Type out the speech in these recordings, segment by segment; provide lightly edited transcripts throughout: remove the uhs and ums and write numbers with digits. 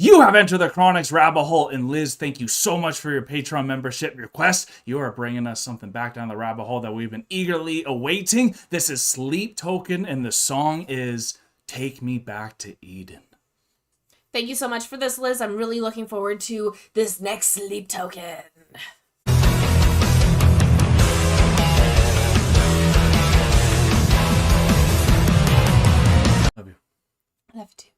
You have entered the Chronic's rabbit hole, and Liz, thank you so much for your Patreon membership request. You are bringing us something back down the rabbit hole that we've been eagerly awaiting. This is Sleep Token, and the song is Take Me Back to Eden. Thank you so much for this, Liz. I'm really looking forward to this next Sleep Token. Love you. Love you too.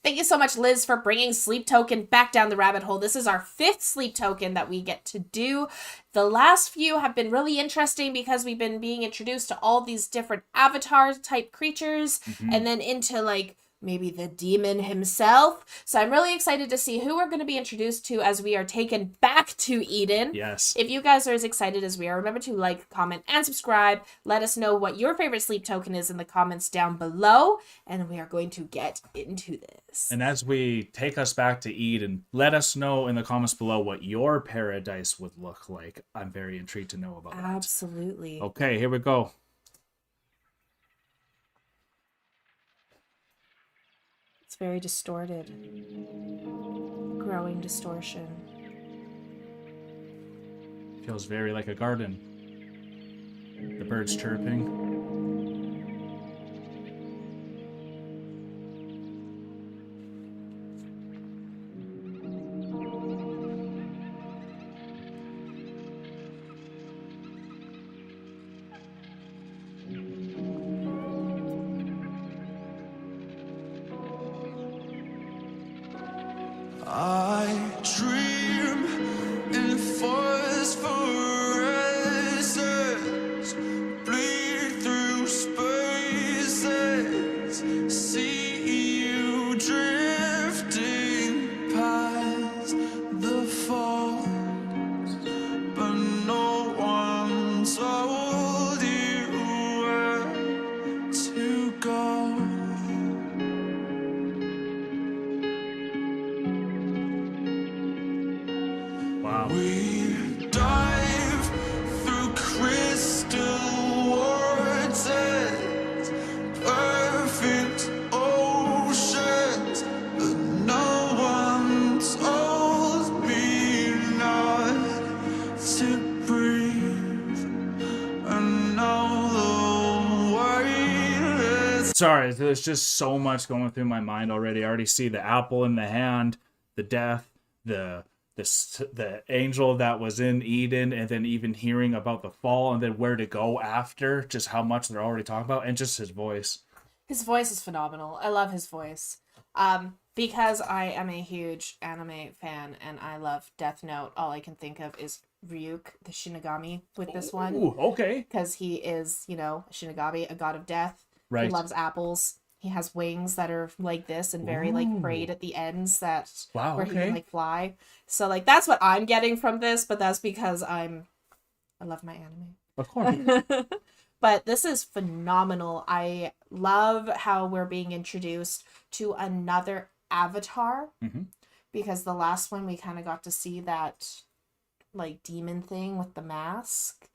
Thank you so much, Liz, for bringing Sleep Token back down the rabbit hole. This is our 5th Sleep Token that we get to do. The last few have been really interesting because we've been being introduced to all these different avatar type creatures and then into like maybe the demon himself. So I'm really excited to see who we're going to be introduced to as we are taken back to Eden. Yes. If you guys are as excited as we are, remember to like, comment, and subscribe. Let us know what your favorite sleep token is in the comments down below, and we are going to get into this. And as we take us back to Eden, let us know in the comments below what your paradise would look like. I'm very intrigued to know about that. Absolutely. Okay, here we go. It's very distorted. Growing distortion. Feels very like a garden. The birds chirping. I dream in phosphorescence, bleed through spaces, see you drifting past the falls, but no one told you where to go. Wow. We dive through crystal vortices, perfect oceans, but no one told me not to breathe. And now the weight is... Sorry, there's just so much going through my mind already. I already see the apple in the hand, the death, the angel that was in Eden, and then even hearing about the fall and then where to go after, just how much they're already talking about, and just his voice. His voice is phenomenal. I love his voice. Because I am a huge anime fan and I love Death Note, all I can think of is Ryuk, the Shinigami, with this one. Ooh, okay. Because he is, you know, a Shinigami, a god of death. Right. He loves apples. He has wings that are like this and very like frayed at the ends that where he can like fly. So like that's what I'm getting from this, but that's because I love my anime. Of course. But this is phenomenal. I love how we're being introduced to another avatar because the last one we kind of got to see that like demon thing with the mask.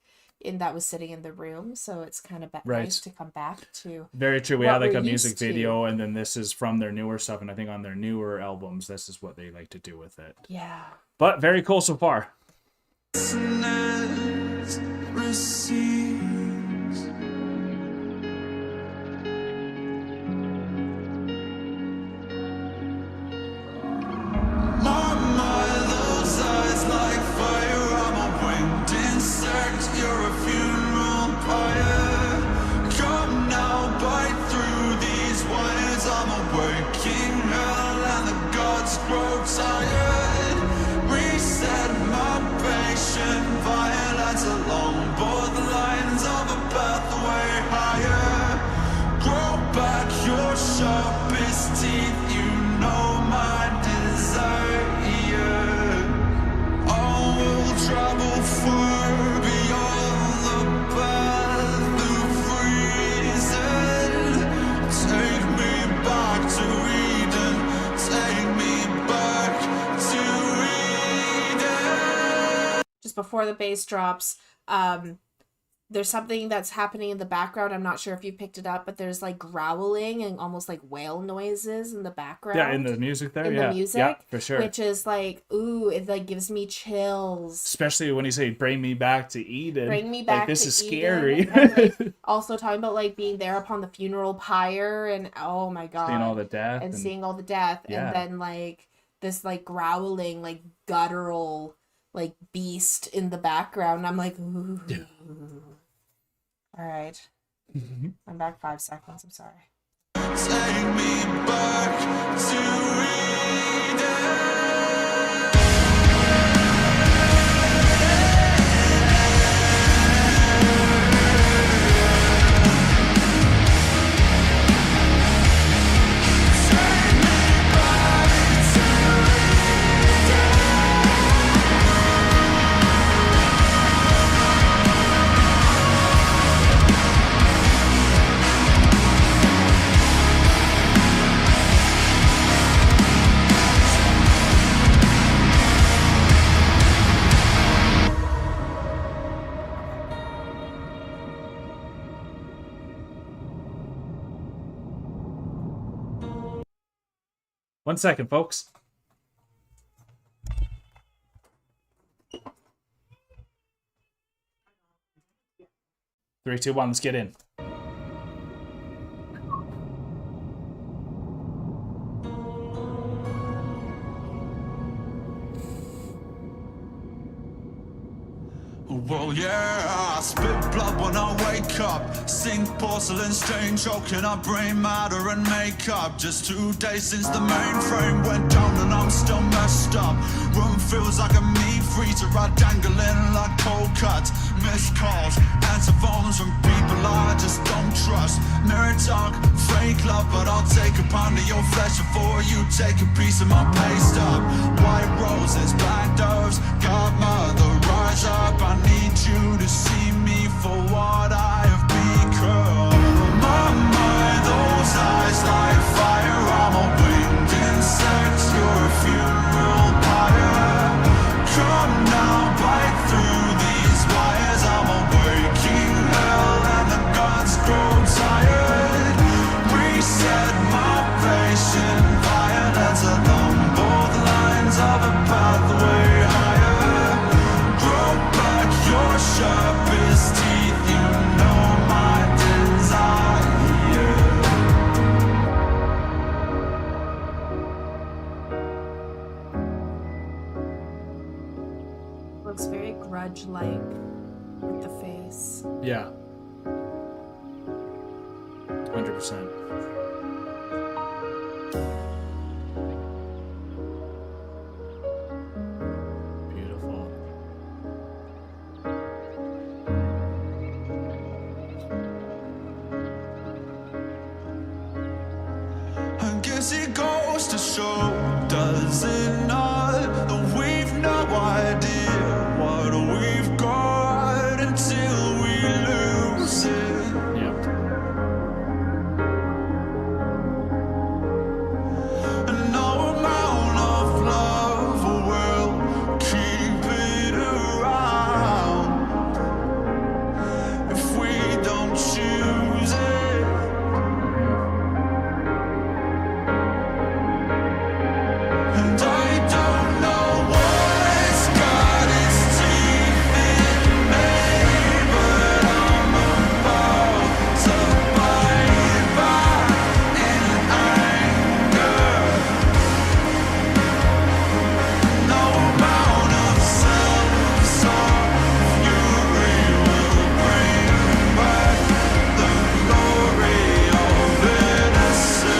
And that was sitting in the room, so it's kind of nice to come back to. Very true. We had like a music video, and then this is from their newer stuff, and I think on their newer albums, this is what they like to do with it. Yeah. But very cool so far. Sharpest teeth, you know my desire. I will travel far beyond the path of reason. Take me back to Eden. Take me back to Eden. Just before the bass drops, there's something that's happening in the background. I'm not sure if you picked it up, but there's like growling and almost like whale noises in the background. Yeah, in the music there. In yeah. the music. Yeah, for sure. Which is like, ooh, it like gives me chills. Especially when you say, bring me back to Eden. Bring me back like, this to is Eden. scary. And, like, also talking about like being there upon the funeral pyre and oh my God. Seeing all the death. And seeing all the death. Yeah. And then like this like growling, like guttural, like beast in the background. I'm like, ooh. All right. I'm back 5 seconds. I'm sorry. Take me back to Eden. One second, folks. 3, 2, 1, let's get in. Well, yeah, I spit blood when I wake up. Sink porcelain stain, choking up brain matter and makeup. Just 2 days since the mainframe went down and I'm still messed up. Room feels like a meat freezer, I dangling like cold cuts. Missed calls, answer phones from people I just don't trust. Mirror talk, fake love, but I'll take a pound of your flesh before you take a piece of my pay stub. White roses, black doves, godmother, rise up. I need you to see me for what I have become. My mind, those eyes like fire. I'm a winged insect, you're a funeral pyre. Come now, bite through these wires. I'm a waking hell and the gods grow tired. Reset my patient violence along both lines of a pathway higher. Grow back your sharpest teeth, you know my desire. Looks very grudge-like with the face. Yeah. 100%. Beautiful. I guess it goes to show, does it not, that we've no idea what we've got until we lose it. Yep. And no amount of love will keep it around if we don't choose it. And I don't know what's got its teeth in me, but I'm about to bite back in anger. No amount of self-absorbed fury will bring back the glory of innocence.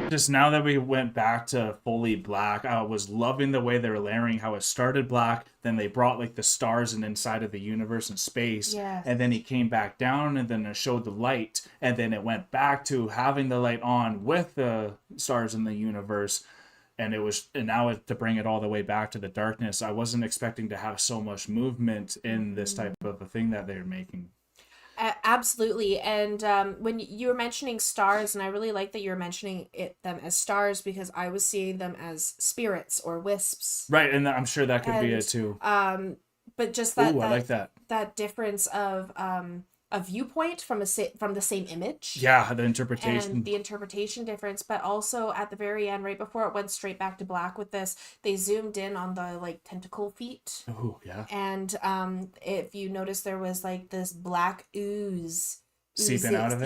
Just now that we went back to fully black, I was loving the way they were layering how it started black, then they brought like the stars and inside of the universe and space, Yes. and then he came back down and then it showed the light, and then it went back to having the light on with the stars in the universe, and now to bring it all the way back to the darkness. I wasn't expecting to have so much movement in this type of a thing that they're making. Absolutely. And when you were mentioning stars, and I really like that you're mentioning them as stars, because I was seeing them as spirits or wisps. Right, and I'm sure that could be it too. But just that, Ooh, I like that. That difference of a viewpoint from the same image. Yeah, the interpretation. And the interpretation difference, but also at the very end, right before it went straight back to black with this, they zoomed in on the like tentacle feet. Oh, yeah. And if you notice, there was like this black ooze seeping out of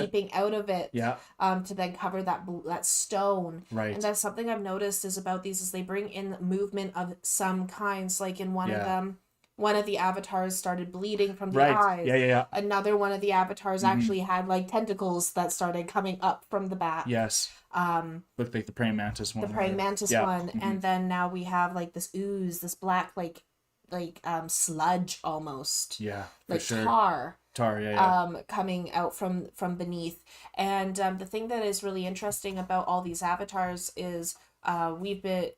it. Yeah. To then cover that stone. Right. And that's something I've noticed is about these is they bring in movement of some kinds. Like in one of them, one of the avatars started bleeding from the eyes. Yeah. Another one of the avatars actually had like tentacles that started coming up from the back. Yes. Looked like the praying mantis one. The praying mantis one. And then now we have like this ooze, this black like sludge almost. Yeah. Like sure. tar. Yeah. Coming out from beneath. And the thing that is really interesting about all these avatars is we've been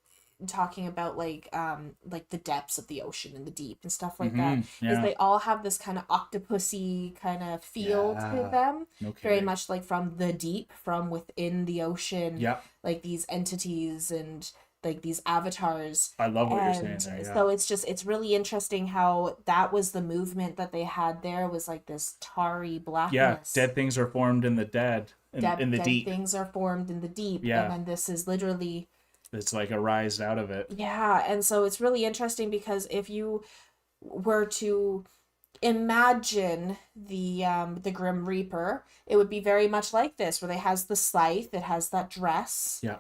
talking about like the depths of the ocean and the deep and stuff like that, is they all have this kind of octopusy kind of feel to them. Very much like from the deep, from within the ocean. Like these entities and like these avatars. I love what you're saying there. So it's really interesting how that was the movement that they had there, was like this tarry blackness. Dead things are formed in the in the deep. Dead things are formed in the deep. Yeah. And then this is literally, it's like a rise out of it. Yeah, and so it's really interesting because if you were to imagine the Grim Reaper, it would be very much like this, where it has the scythe, it has that dress. Yeah.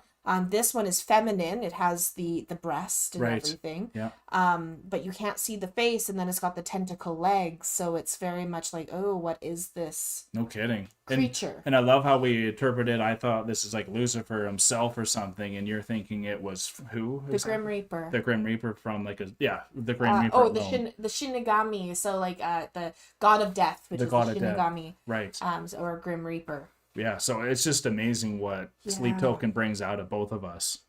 This one is feminine. It has the breast and everything. Yeah. But you can't see the face, and then it's got the tentacle legs, so it's very much like, oh, what is this? No kidding. Creature. And I love how we interpreted. I thought this is like Lucifer himself or something, and you're thinking it was who? The Grim Reaper. The Grim Reaper from like the Grim Reaper. The Shinigami. So like the god of death, which is the Shinigami. Right. Or Grim Reaper. Yeah, so it's just amazing what Sleep Token brings out of both of us.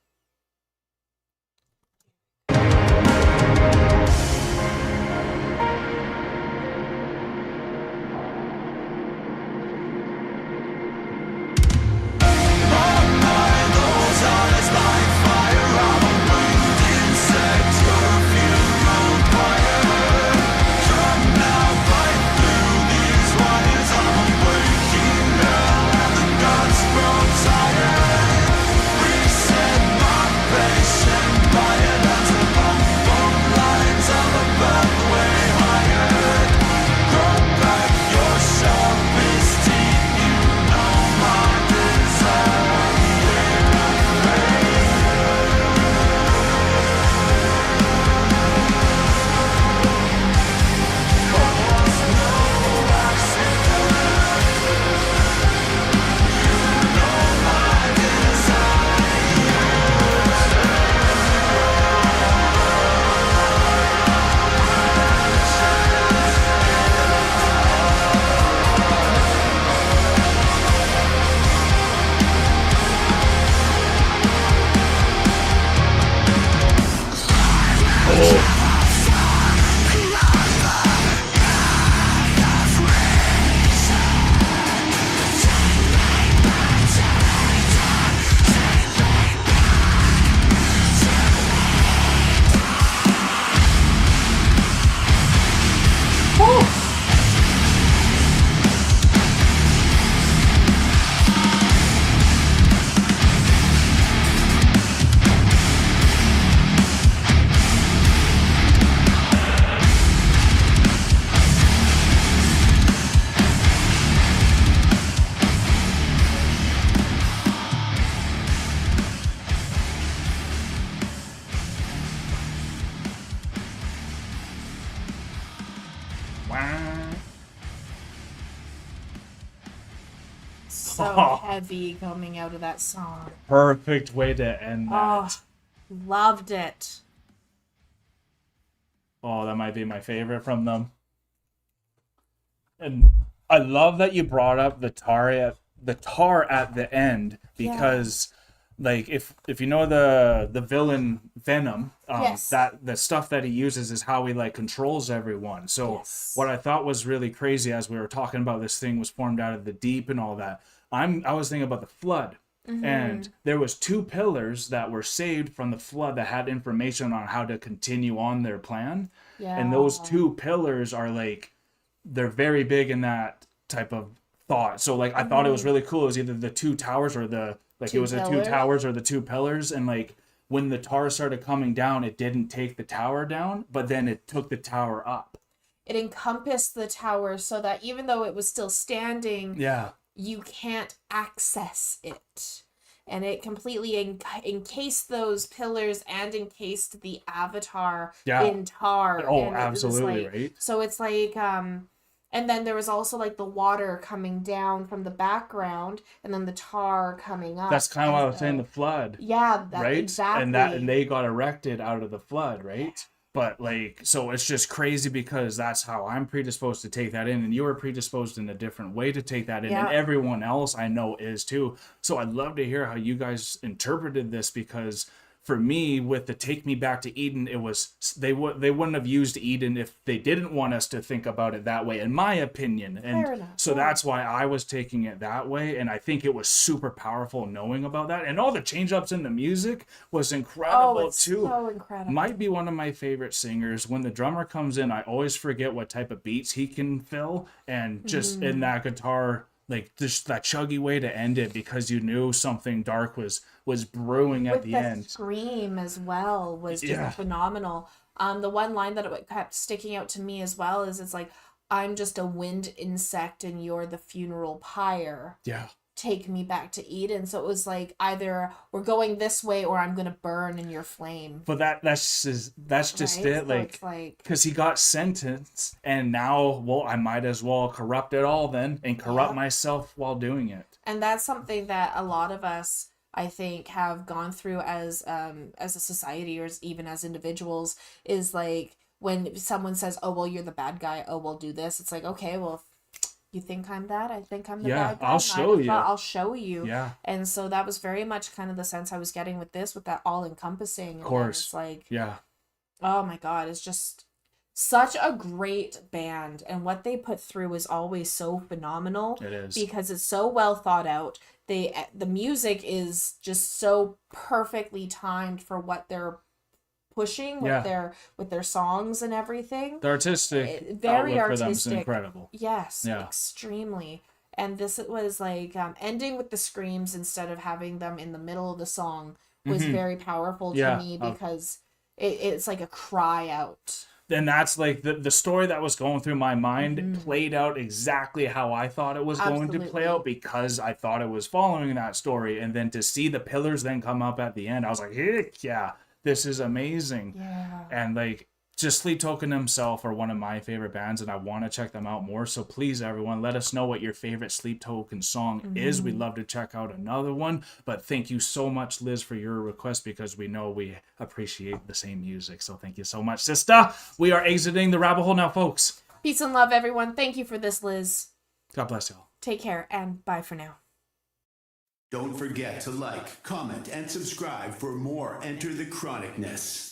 So heavy coming out of that song. Perfect way to end that. Loved it. Oh, that might be my favorite from them. And I love that you brought up the tar at the end, because like if you know the villain Venom, Yes. that the stuff that he uses is how he like controls everyone. So Yes. what I thought was really crazy as we were talking about this thing was formed out of the deep and all that. I was thinking about the flood. And there was 2 pillars that were saved from the flood that had information on how to continue on their plan. Yeah. And those 2 pillars are like, they're very big in that type of thought. So like I thought it was really cool. It was either the 2 towers or the like Two it was the 2 pillars? towers or the 2 pillars. And like when the tar started coming down, it didn't take the tower down, but then it took the tower up. It encompassed the tower so that even though it was still standing, Yeah. you can't access it. And it completely encased those pillars and encased the avatar Yeah. in tar. Oh, And it was absolutely, like, right? so it's like, and then there was also like the water coming down from the background and then the tar coming up. That's kind of what I And was saying, the flood. yeah, that, Right? exactly. And they got erected out of the flood, right? But like, so it's just crazy because that's how I'm predisposed to take that in, and you were predisposed in a different way to take that in, Yeah. and everyone else I know is too. So I'd love to hear how you guys interpreted this, because for me, with the Take Me Back to Eden, it was they wouldn't have used Eden if they didn't want us to think about it that way, in my opinion. And Fair enough, so yeah. that's why I was taking it that way, and I think it was super powerful knowing about that. And all the change ups in the music was incredible Oh, it's too. so incredible. Might be one of my favorite singers. When the drummer comes in, I always forget what type of beats he can fill, and just in that guitar, like just that chuggy way to end it, because you knew something dark was brewing at With the the end. scream as well was just Yeah. phenomenal. The one line that it kept sticking out to me as well is it's like, I'm just a wind insect and you're the funeral pyre. Yeah. Take me back to Eden. So it was like either we're going this way or I'm gonna burn in your flame. But that's just Right? it. So Like, it's like, because he got sentenced, and now, well, I might as well corrupt it all then, and corrupt Yeah. myself while doing it. and that's something that a lot of us, I think, have gone through as a society or even as individuals, is like when someone says, oh well, you're the bad guy, oh well, do this, it's like, okay, well, you think I'm that? I think I'm the Yeah, bad guy. I'll show you. I'll show you. Yeah. And so that was very much kind of the sense I was getting with this, with that all encompassing. Of course. It's like, Yeah. oh my God, it's just such a great band. And what they put through is always so phenomenal. It is. Because it's so well thought out. The music is just so perfectly timed for what they're pushing with Yeah. their songs and everything. The artistic Very outlook for them is artistic. incredible. Yes, Yeah. extremely. And this was like ending with the screams instead of having them in the middle of the song was very powerful to Yeah, me, because it's like a cry out. And that's like the story that was going through my mind played out exactly how I thought it was going to play Absolutely. out, because I thought it was following that story. And then to see the pillars then come up at the end, I was like, heck yeah, this is amazing. Yeah. And like, just Sleep Token himself are one of my favorite bands, and I want to check them out more. So please, everyone, let us know what your favorite Sleep Token song is. We'd love to check out another one. But thank you so much, Liz, for your request, because we know we appreciate the same music. So thank you so much, sister. We are exiting the rabbit hole now, folks. Peace and love, everyone. Thank you for this, Liz. God bless y'all. Take care and bye for now. Don't forget to like, comment, and subscribe for more Enter the Chronicness.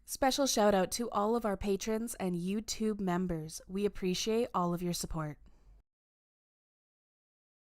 Special shout out to all of our patrons and YouTube members. We appreciate all of your support.